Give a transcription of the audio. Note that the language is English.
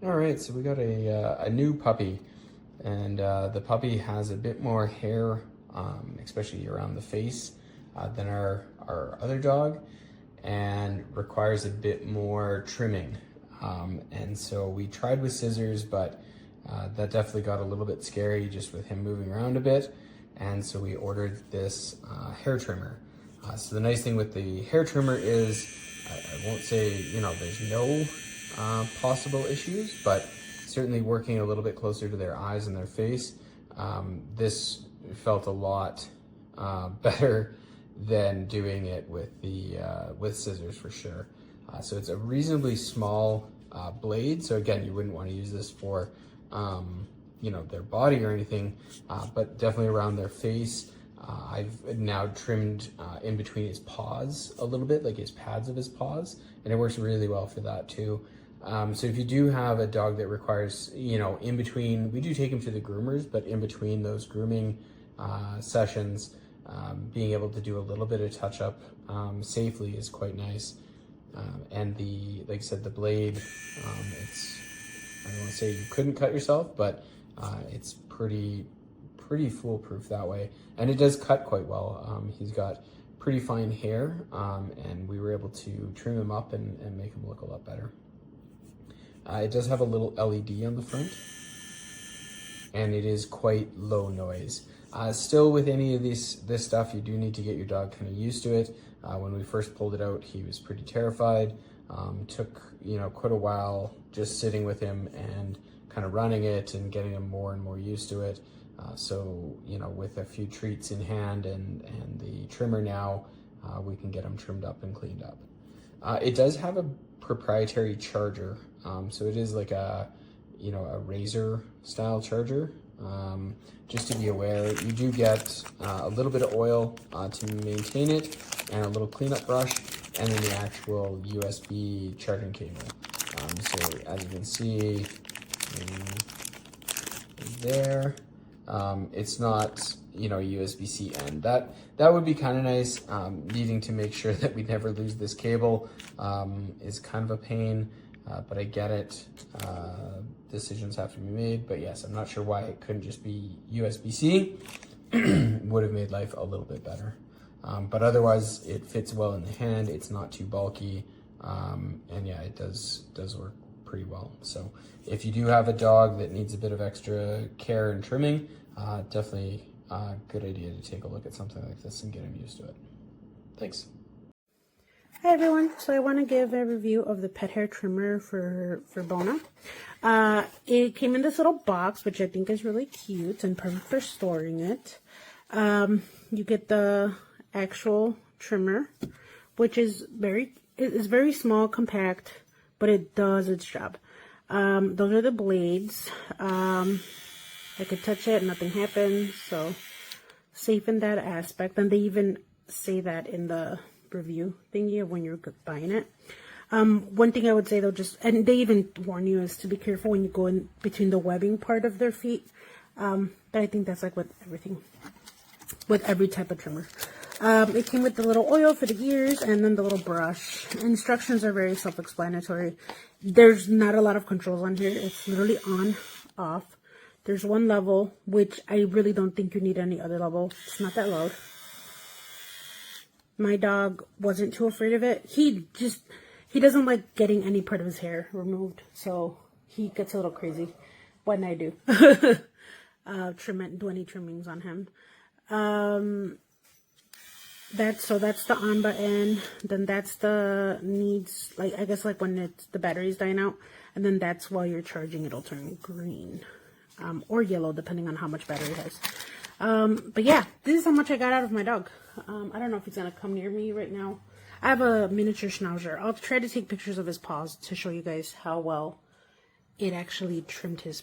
All right, so we got a new puppy, and the puppy has a bit more hair, especially around the face, than our other dog, and requires a bit more trimming. And so we tried with scissors, but that definitely got a little bit scary just with him moving around a bit. And so we ordered this hair trimmer. So the nice thing with the hair trimmer is, I won't say, there's no possible issues, but certainly working a little bit closer to their eyes and their face, this felt a lot better than doing it with the with scissors for sure. So it's a reasonably small blade. So again, you wouldn't want to use this for their body or anything, but definitely around their face. I've now trimmed in between his paws a little bit, like his pads of his paws, and it works really well for that too. So if you do have a dog that requires, in between, we do take him to the groomers, but in between those grooming sessions, being able to do a little bit of touch up safely is quite nice. And like I said, the blade, I don't want to say you couldn't cut yourself, but it's pretty foolproof that way. And it does cut quite well. He's got pretty fine hair, and we were able to trim him up and make him look a lot better. It does have a little LED on the front, and it is quite low noise. Still, with any of this stuff, you do need to get your dog kind of used to it. When we first pulled it out, he was pretty terrified. Took quite a while just sitting with him and kind of running it and getting him more and more used to it. So with a few treats in hand and the trimmer now, we can get him trimmed up and cleaned up. It does have a proprietary charger, so it is like a razor style charger. Just to be aware, you do get a little bit of oil to maintain it, and a little cleanup brush, and then the actual USB charging cable. So as you can see there, it's not USB-C end. That would be kind of nice. Needing to make sure that we never lose this cable is kind of a pain, but I get it. Decisions have to be made, but yes, I'm not sure why it couldn't just be USB-C. Would have made life a little bit better. But otherwise, it fits well in the hand. It's not too bulky, and yeah, it does work pretty well. So if you do have a dog that needs a bit of extra care and trimming, definitely a good idea to take a look at something like this and get him used to it. Thanks. Hi everyone, so I want to give a review of the pet hair trimmer for FURBONA. It came in this little box, which I think is really cute and perfect for storing it. You get the actual trimmer, which is very small, compact, but it does its job. Those are the blades. I could touch it, nothing happens, so safe in that aspect. And they even say that in the review thingy of when you're buying it. One thing I would say though, and they even warn you, is to be careful when you go in between the webbing part of their feet. But I think that's like with every type of trimmer. It came with the little oil for the ears and then the little brush. Instructions are very self-explanatory. There's not a lot of controls on here. It's literally on, off. There's one level, which I really don't think you need any other level. It's not that loud. My dog wasn't too afraid of it. He doesn't like getting any part of his hair removed, so he gets a little crazy when I do. Do any trimmings on him. That's the on button. Then that's the needs, like I guess like when the battery's dying out, and then that's while you're charging, it'll turn green or yellow depending on how much battery it has. But yeah, this is how much I got out of my dog. I don't know if he's gonna come near me right now. I have a miniature schnauzer. I'll try to take pictures of his paws to show you guys how well it actually trimmed his.